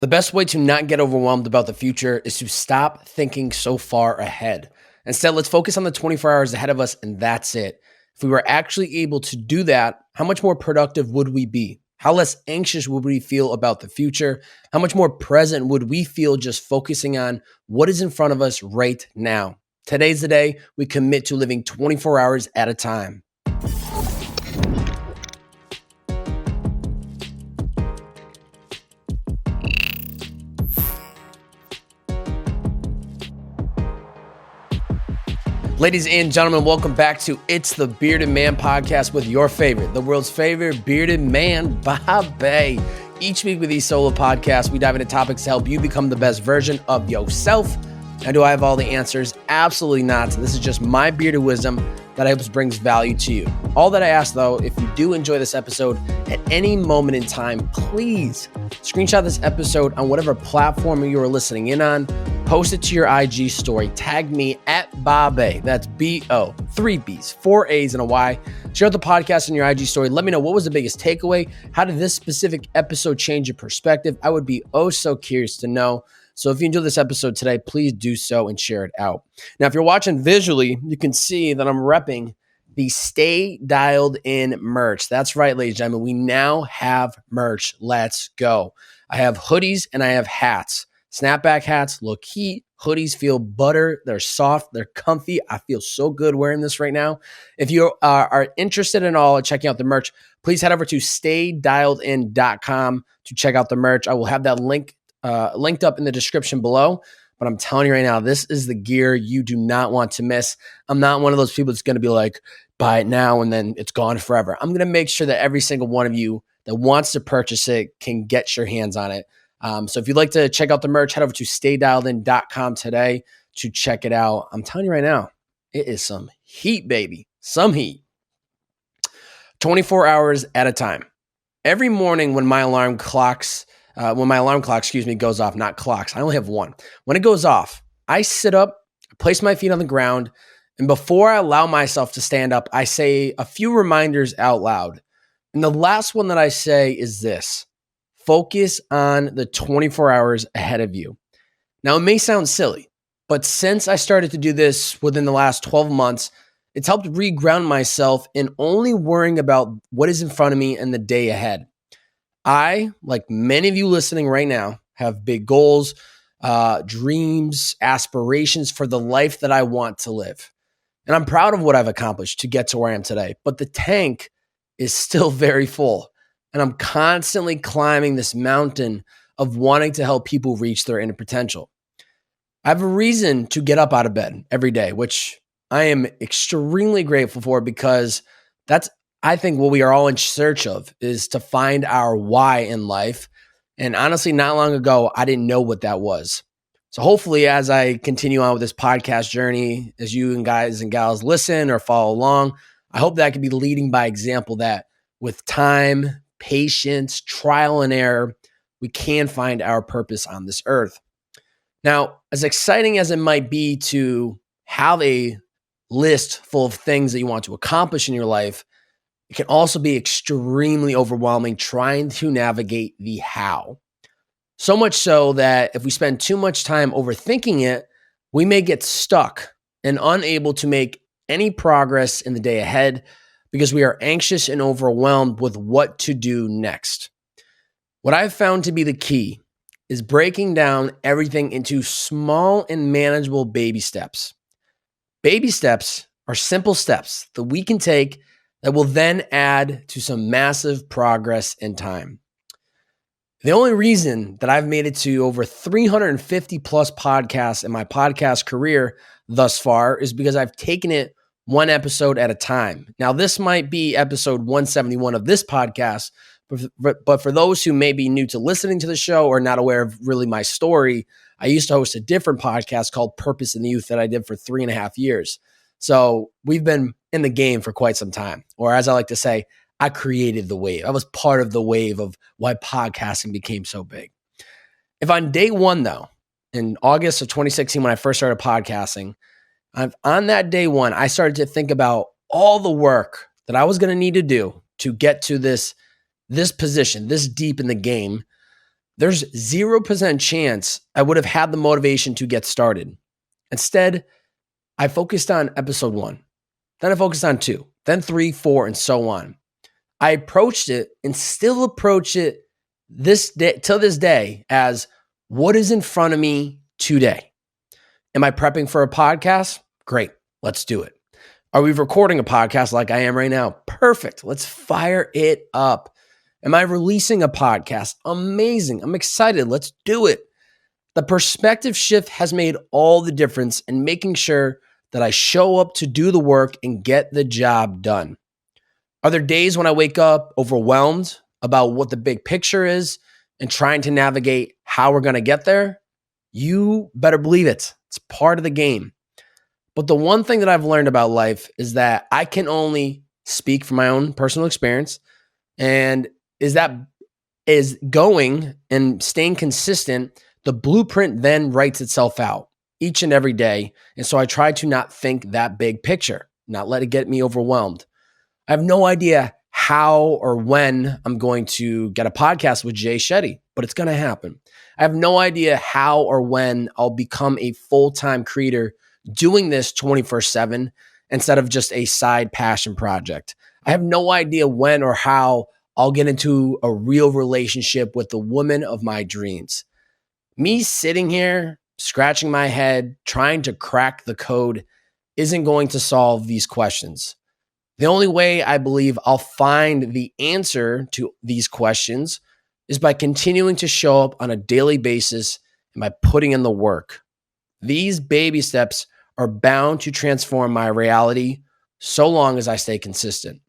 The best way to not get overwhelmed about the future is to stop thinking so far ahead. Instead, let's focus on the 24 hours ahead of us, and that's it. If we were actually able to do that, how much more productive would we be? How less anxious would we feel about the future? How much more present would we feel just focusing on what is in front of us right now? Today's the day we commit to living 24 hours at a time. Ladies and gentlemen, welcome back to It's the Bearded Man podcast with your favorite, the world's favorite bearded man, Bobby. Each week with these solo podcasts, we dive into topics to help you become the best version of yourself. And do I have all the answers? Absolutely not. This is just my bearded wisdom that I hope brings value to you. All that I ask, though, if you do enjoy this episode at any moment in time, please screenshot this episode on whatever platform you are listening in on. Post it to your IG story. Tag me at Bobby. That's B-O, 3 B's, 4 A's, and a Y. Share the podcast in your IG story. Let me know what was the biggest takeaway. How did this specific episode change your perspective? I would be so curious to know. So if you enjoyed this episode today, please do so and share it out. Now, if you're watching visually, you can see that I'm repping the Stay Dialed In merch. That's right, ladies and gentlemen. We now have merch. Let's go. I have hoodies and I have hats. Snapback hats look heat. Hoodies feel butter. They're soft. They're comfy. I feel so good wearing this right now. If you are interested in all checking out the merch, please head over to staydieledin.com to check out the merch. I will have that link linked up in the description below. But I'm telling you right now, this is the gear you do not want to miss. I'm not one of those people that's going to be like, buy it now and then it's gone forever. I'm going to make sure that every single one of you that wants to purchase it can get your hands on it. So if you'd like to check out the merch, head over to staydieledin.com today to check it out. I'm telling you right now, it is some heat, baby. Some heat. 24 hours at a time. Every morning when my alarm clock, goes off, not clocks. I only have one. When it goes off, I sit up, place my feet on the ground, and before I allow myself to stand up, I say a few reminders out loud. And the last one that I say is this: focus on the 24 hours ahead of you. Now, it may sound silly, but since I started to do this within the last 12 months, it's helped reground myself in only worrying about what is in front of me and the day ahead. I, like many of you listening right now, have big goals, dreams, aspirations for the life that I want to live. And I'm proud of what I've accomplished to get to where I am today, but the tank is still very full. And I'm constantly climbing this mountain of wanting to help people reach their inner potential. I have a reason to get up out of bed every day, which I am extremely grateful for, because that's, I think, what we are all in search of, is to find our why in life. And honestly, not long ago, I didn't know what that was. So hopefully, as I continue on with this podcast journey, as you and guys and gals listen or follow along, I hope that I can be leading by example, that with time, patience, trial and error, we can find our purpose on this earth. Now, as exciting as it might be to have a list full of things that you want to accomplish in your life, it can also be extremely overwhelming trying to navigate the how. So much so that if we spend too much time overthinking it, we may get stuck and unable to make any progress in the day ahead, because we are anxious and overwhelmed with what to do next. What I've found to be the key is breaking down everything into small and manageable baby steps. Baby steps are simple steps that we can take that will then add to some massive progress in time. The only reason that I've made it to over 350 plus podcasts in my podcast career thus far is because I've taken it one episode at a time. Now, this might be episode 171 of this podcast, but for those who may be new to listening to the show or not aware of really my story, I used to host a different podcast called Purpose in the Youth that I did for 3.5 years. So we've been in the game for quite some time. Or as I like to say, I created the wave. I was part of the wave of why podcasting became so big. If on day one, though, in August of 2016, when I first started podcasting, on that day one, I started to think about all the work that I was going to need to do to get to this position, this deep in the game. there's 0% chance I would have had the motivation to get started. Instead, I focused on episode 1, then I focused on 2, then 3, 4, and so on. I approached it and still approach it this day till this day as what is in front of me today. Am I prepping for a podcast? Great, let's do it. Are we recording a podcast like I am right now? Perfect, let's fire it up. Am I releasing a podcast? Amazing, I'm excited, let's do it. The perspective shift has made all the difference in making sure that I show up to do the work and get the job done. Are there days when I wake up overwhelmed about what the big picture is and trying to navigate how we're going to get there? You better believe it. It's part of the game. But the one thing that I've learned about life is that I can only speak from my own personal experience, and is going and staying consistent. The blueprint then writes itself out each and every day. And so I try to not think that big picture, not let it get me overwhelmed. I have no idea how or when I'm going to get a podcast with Jay Shetty, but it's going to happen. I have no idea how or when I'll become a full-time creator doing this 24/7 instead of just a side passion project. I have no idea when or how I'll get into a real relationship with the woman of my dreams. Me sitting here, scratching my head, trying to crack the code isn't going to solve these questions. The only way I believe I'll find the answer to these questions is by continuing to show up on a daily basis and by putting in the work. These baby steps are bound to transform my reality so long as I stay consistent.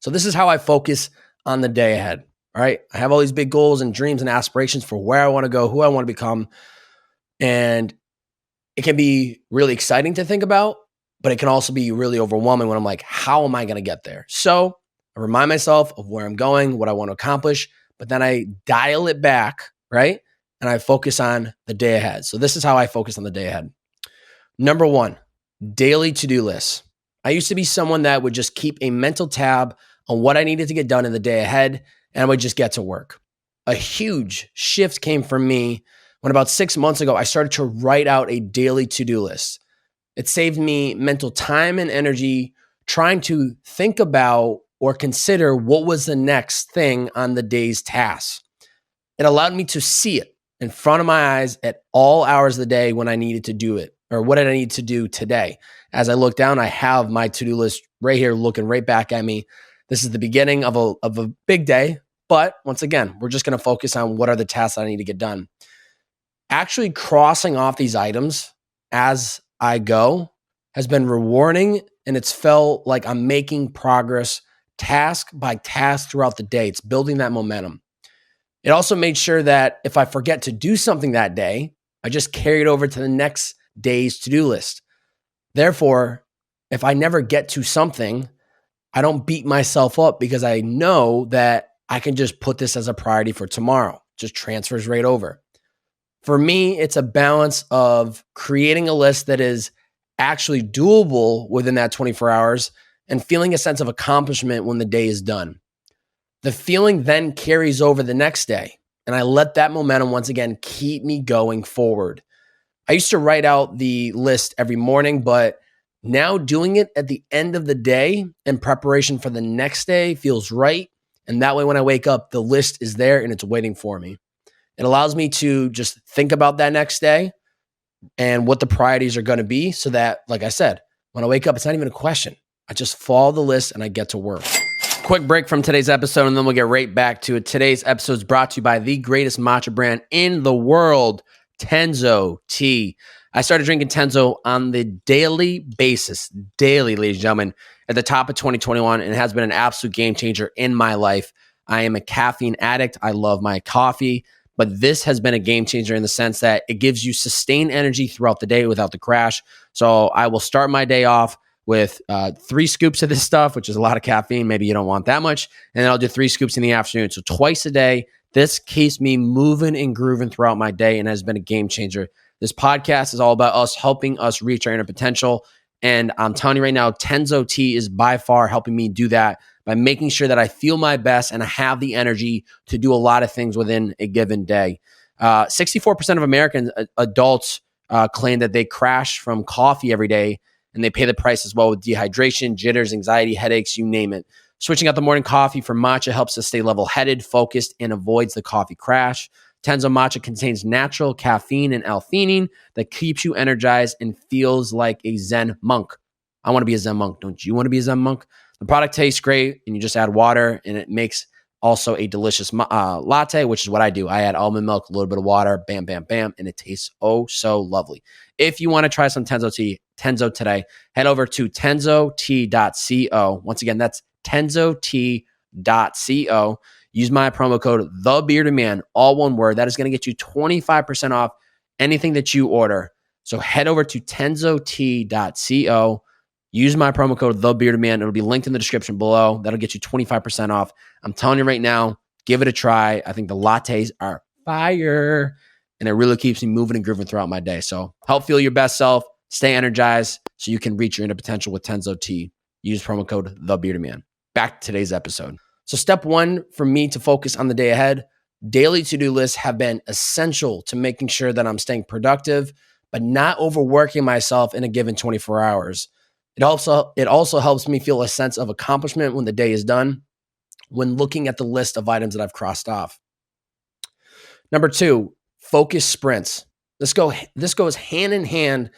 So this is how I focus on the day ahead. All right. I have all these big goals and dreams and aspirations for where I want to go, who I want to become. And it can be really exciting to think about, but it can also be really overwhelming when I'm like, how am I going to get there? So I remind myself of where I'm going, what I want to accomplish, but then I dial it back, right? And I focus on the day ahead. So this is how I focus on the day ahead. Number 1, daily to-do lists. I used to be someone that would just keep a mental tab on what I needed to get done in the day ahead, and I would just get to work. A huge shift came from me when about 6 months ago, I started to write out a daily to-do list. It saved me mental time and energy trying to think about or consider what was the next thing on the day's task. It allowed me to see it in front of my eyes at all hours of the day when I needed to do it, or what did I need to do today. As I look down, I have my to-do list right here looking right back at me. This is the beginning of a big day, but once again, we're just going to focus on what are the tasks that I need to get done. Actually crossing off these items as I go has been rewarding, and it's felt like I'm making progress task by task throughout the day. It's building that momentum. It also made sure that if I forget to do something that day, I just carry it over to the next day's to-do list. Therefore, if I never get to something, I don't beat myself up because I know that I can just put this as a priority for tomorrow. Just transfers right over. For me, it's a balance of creating a list that is actually doable within that 24 hours and feeling a sense of accomplishment when the day is done. The feeling then carries over the next day, and I let that momentum once again keep me going forward. I used to write out the list every morning, but now doing it at the end of the day in preparation for the next day feels right. And that way, when I wake up, the list is there and it's waiting for me. It allows me to just think about that next day and what the priorities are going to be so that, like I said, when I wake up, it's not even a question. I just follow the list and I get to work. Quick break from today's episode, and then we'll get right back to it. Today's episode is brought to you by the greatest matcha brand in the world, Tenzo Tea. I started drinking Tenzo on the daily basis, ladies and gentlemen, at the top of 2021, and it has been an absolute game changer in my life. I am a caffeine addict. I love my coffee, but this has been a game changer in the sense that it gives you sustained energy throughout the day without the crash. So I will start my day off with 3 scoops of this stuff, which is a lot of caffeine. Maybe you don't want that much. And then I'll do 3 scoops in the afternoon. So twice a day. This keeps me moving and grooving throughout my day and has been a game changer. This podcast is all about us helping us reach our inner potential. And I'm telling you right now, Tenzo Tea is by far helping me do that by making sure that I feel my best and I have the energy to do a lot of things within a given day. 64% of American adults claim that they crash from coffee every day, and they pay the price as well with dehydration, jitters, anxiety, headaches, you name it. Switching out the morning coffee for matcha helps us stay level-headed, focused, and avoids the coffee crash. Tenzo Matcha contains natural caffeine and L-theanine that keeps you energized and feels like a Zen monk. I want to be a Zen monk. Don't you want to be a Zen monk? The product tastes great, and you just add water, and it makes also a delicious latte, which is what I do. I add almond milk, a little bit of water, bam, bam, bam, and it tastes oh so lovely. If you want to try some Tenzo tea, Tenzo today, head over to tenzotea.co. Once again, that's tenzotea.co. Use my promo code TheBeardedMan, all one word. That is going to get you 25% off anything that you order. So head over to tenzotea.co. Use my promo code TheBeardedMan. It'll be linked in the description below. That'll get you 25% off. I'm telling you right now, give it a try. I think the lattes are fire, and it really keeps me moving and grooving throughout my day. So help feel your best self. Stay energized so you can reach your inner potential with Tenzo Tea. Use promo code TheBeardedMan. Back to today's episode. So step one for me to focus on the day ahead, daily to-do lists have been essential to making sure that I'm staying productive, but not overworking myself in a given 24 hours. It also helps me feel a sense of accomplishment when the day is done, when looking at the list of items that I've crossed off. Number two, focus sprints. This goes hand in hand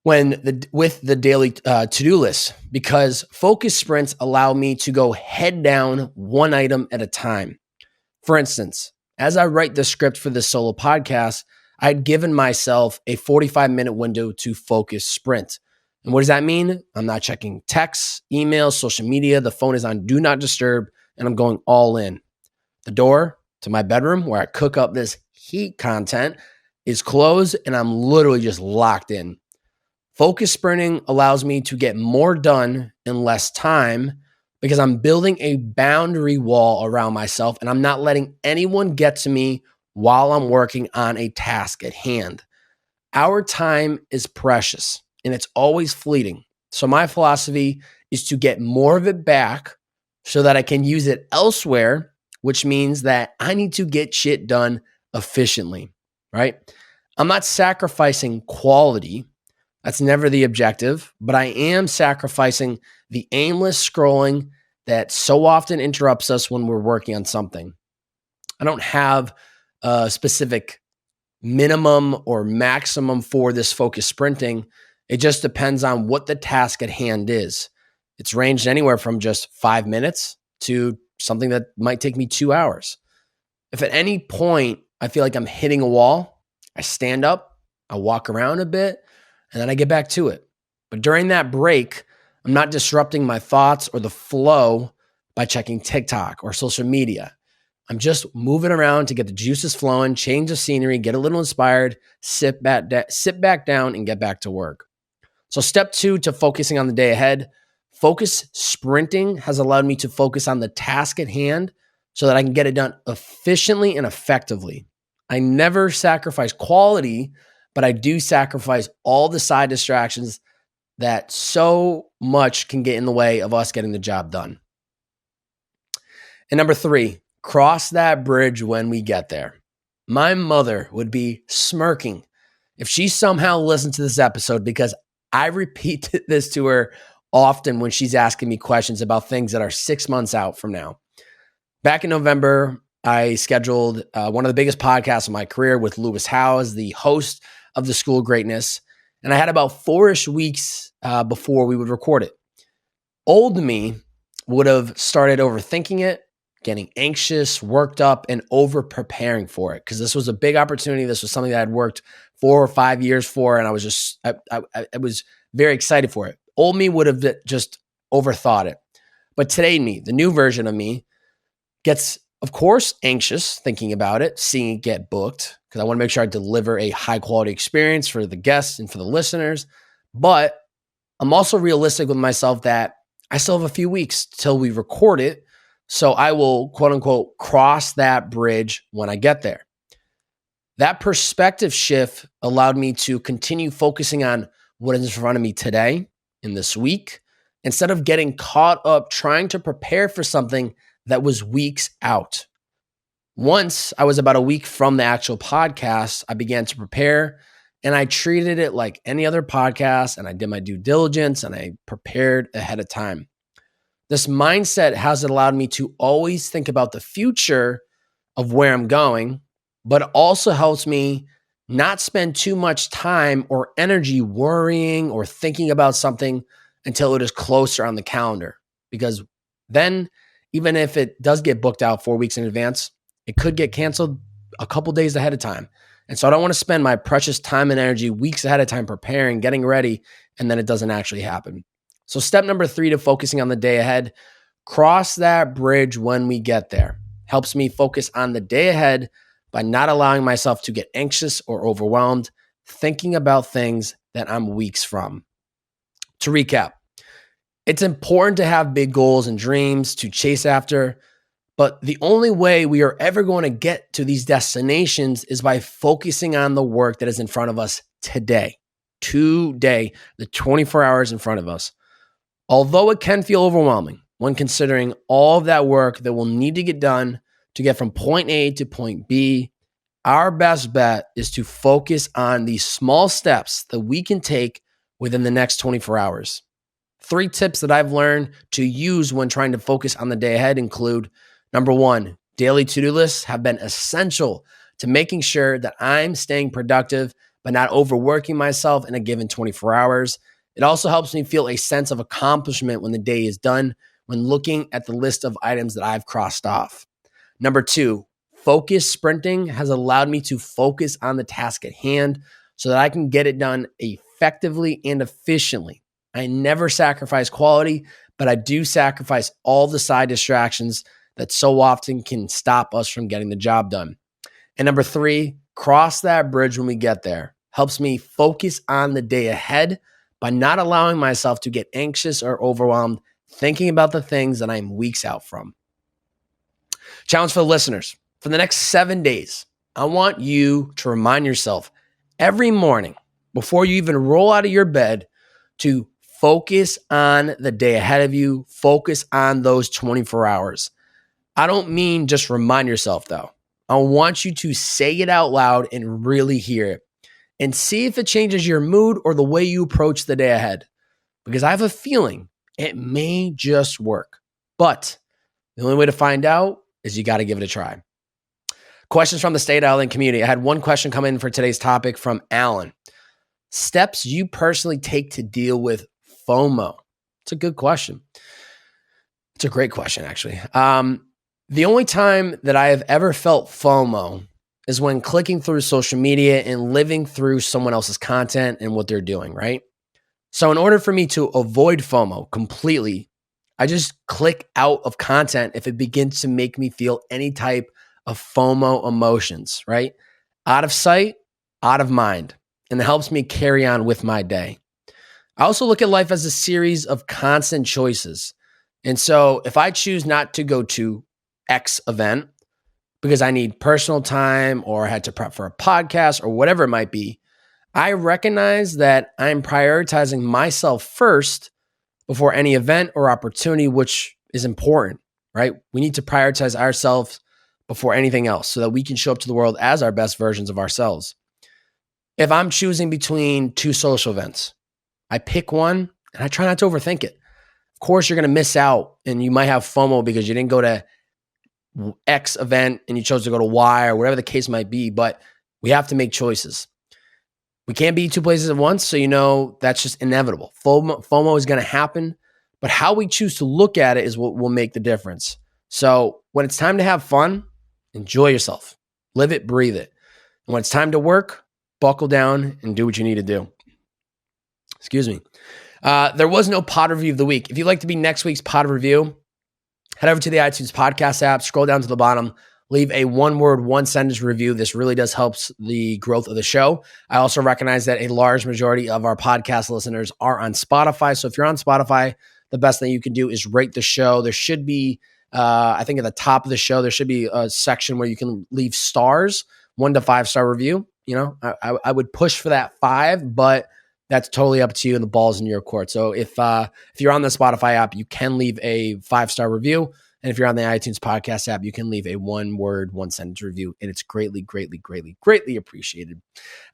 with the daily to-do list, because focus sprints allow me to go head down one item at a time. For instance, as I write the script for this solo podcast, I had given myself a 45-minute window to focus sprint. And what does that mean? I'm not checking texts, emails, social media. The phone is on do not disturb, and I'm going all in. The door to my bedroom where I cook up this heat content is closed, and I'm literally just locked in. Focus sprinting allows me to get more done in less time because I'm building a boundary wall around myself, and I'm not letting anyone get to me while I'm working on a task at hand. Our time is precious, and it's always fleeting. So my philosophy is to get more of it back so that I can use it elsewhere, which means that I need to get shit done efficiently, right? I'm not sacrificing quality. That's never the objective, but I am sacrificing the aimless scrolling that so often interrupts us when we're working on something. I don't have a specific minimum or maximum for this focus sprinting. It just depends on what the task at hand is. It's ranged anywhere from just 5 minutes to something that might take me 2 hours. If at any point I feel like I'm hitting a wall, I stand up, I walk around a bit, and then I get back to it. But during that break, I'm not disrupting my thoughts or the flow by checking TikTok or social media. I'm just moving around to get the juices flowing, change the scenery, get a little inspired, sit back down, and get back to work. So step two to focusing on the day ahead, focus sprinting has allowed me to focus on the task at hand so that I can get it done efficiently and effectively. I never sacrifice quality, but I do sacrifice all the side distractions that so much can get in the way of us getting the job done. And number three, cross that bridge when we get there. My mother would be smirking if she somehow listened to this episode, because I repeat this to her often when she's asking me questions about things that are 6 months out from now. Back in November, I scheduled one of the biggest podcasts of my career with Lewis Howes, the host of the School of Greatness. And I had about 4-ish weeks before we would record it. Old me would have started overthinking it, getting anxious, worked up, and over preparing for it, because this was a big opportunity. This was something that I'd worked 4 or 5 years for, and I was very excited for it. Old me would have just overthought it. But today me, the new version of me, gets, of course, anxious thinking about it, seeing it get booked, because I want to make sure I deliver a high quality experience for the guests and for the listeners. But I'm also realistic with myself that I still have a few weeks till we record it. So I will, quote unquote, cross that bridge when I get there. That perspective shift allowed me to continue focusing on what is in front of me today, in this week, instead of getting caught up trying to prepare for something that was weeks out. Once I was about a week from the actual podcast, I began to prepare and I treated it like any other podcast, and I did my due diligence and I prepared ahead of time. This mindset has allowed me to always think about the future of where I'm going, but also helps me not spend too much time or energy worrying or thinking about something until it is closer on the calendar. Because then, even if it does get booked out 4 weeks in advance, it could get canceled a couple days ahead of time. And so I don't want to spend my precious time and energy weeks ahead of time preparing, getting ready, and then it doesn't actually happen. So step number 3 to focusing on the day ahead, cross that bridge when we get there. Helps me focus on the day ahead by not allowing myself to get anxious or overwhelmed, thinking about things that I'm weeks from. To recap, it's important to have big goals and dreams to chase after, but the only way we are ever going to get to these destinations is by focusing on the work that is in front of us today, the 24 hours in front of us. Although it can feel overwhelming when considering all of that work that will need to get done to get from point A to point B, our best bet is to focus on these small steps that we can take within the next 24 hours. 3 tips that I've learned to use when trying to focus on the day ahead include, number 1, daily to-do lists have been essential to making sure that I'm staying productive but not overworking myself in a given 24 hours. It also helps me feel a sense of accomplishment when the day is done, when looking at the list of items that I've crossed off. Number 2, focus sprinting has allowed me to focus on the task at hand so that I can get it done effectively and efficiently. I never sacrifice quality, but I do sacrifice all the side distractions that so often can stop us from getting the job done. And number 3, cross that bridge when we get there. Helps me focus on the day ahead by not allowing myself to get anxious or overwhelmed thinking about the things that I'm weeks out from. Challenge for the listeners. For the next 7 days, I want you to remind yourself every morning before you even roll out of your bed to focus on the day ahead of you. Focus on those 24 hours. I don't mean just remind yourself though. I want you to say it out loud and really hear it and see if it changes your mood or the way you approach the day ahead. Because I have a feeling it may just work. But the only way to find out is you got to give it a try. Questions from the Stay Dialed In community. I had one question come in for today's topic from Alan. Steps you personally take to deal with FOMO. It's a good question. It's a great question, actually. The only time that I have ever felt FOMO is when clicking through social media and living through someone else's content and what they're doing, right? So in order for me to avoid FOMO completely, I just click out of content if it begins to make me feel any type of FOMO emotions, right? Out of sight, out of mind. And it helps me carry on with my day. I also look at life as a series of constant choices. And so if I choose not to go to X event because I need personal time or I had to prep for a podcast or whatever it might be, I recognize that I'm prioritizing myself first before any event or opportunity, which is important, right? We need to prioritize ourselves before anything else so that we can show up to the world as our best versions of ourselves. If I'm choosing between 2 social events, I pick one and I try not to overthink it. Of course, you're going to miss out and you might have FOMO because you didn't go to X event and you chose to go to Y or whatever the case might be, but we have to make choices. We can't be 2 places at once, so that's just inevitable. FOMO is going to happen, but how we choose to look at it is what will make the difference. So when it's time to have fun, enjoy yourself. Live it, breathe it. And when it's time to work, buckle down and do what you need to do. Excuse me. There was no pod review of the week. If you'd like to be next week's pod review, head over to the iTunes podcast app, scroll down to the bottom, leave a 1-word, 1-sentence review. This really does help the growth of the show. I also recognize that a large majority of our podcast listeners are on Spotify. So if you're on Spotify, the best thing you can do is rate the show. There should be, I think at the top of the show, there should be a section where you can leave stars, 1 to 5 star review. I would push for that 5, but That's totally up to you, and the ball's in your court. So if you're on the Spotify app, you can leave a 5-star review. And if you're on the iTunes podcast app, you can leave a 1-word, 1-sentence review. And it's greatly, greatly, greatly, greatly appreciated.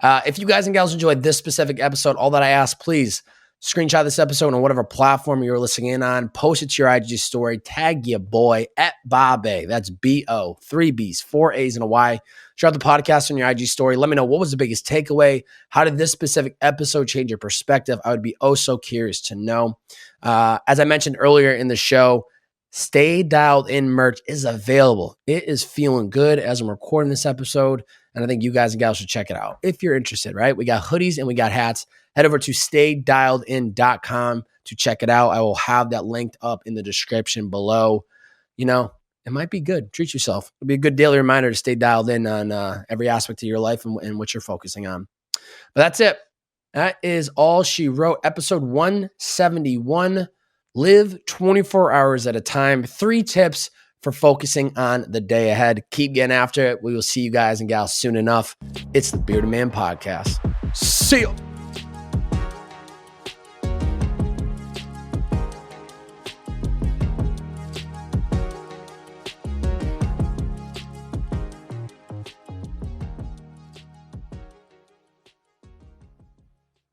If you guys and gals enjoyed this specific episode, all that I ask, please screenshot this episode on whatever platform you're listening in on, post it to your IG story, tag your boy at Babe. That's B-O, 3 B's, 4 A's, and a Y. Share the podcast on your IG story. Let me know what was the biggest takeaway. How did this specific episode change your perspective? I would be so curious to know. As I mentioned earlier in the show, Stay Dialed In merch is available. It is feeling good as I'm recording this episode, and I think you guys and gals should check it out if you're interested, right? We got hoodies and we got hats. Head over to staydieledin.com to check it out. I will have that linked up in the description below. You know, it might be good. Treat yourself. It'll be a good daily reminder to stay dialed in on every aspect of your life and what you're focusing on. But that's it. That is all she wrote. Episode 171. Live 24 hours at a time. 3 tips for focusing on the day ahead. Keep getting after it. We will see you guys and gals soon enough. It's the Bearded Man Podcast. See you.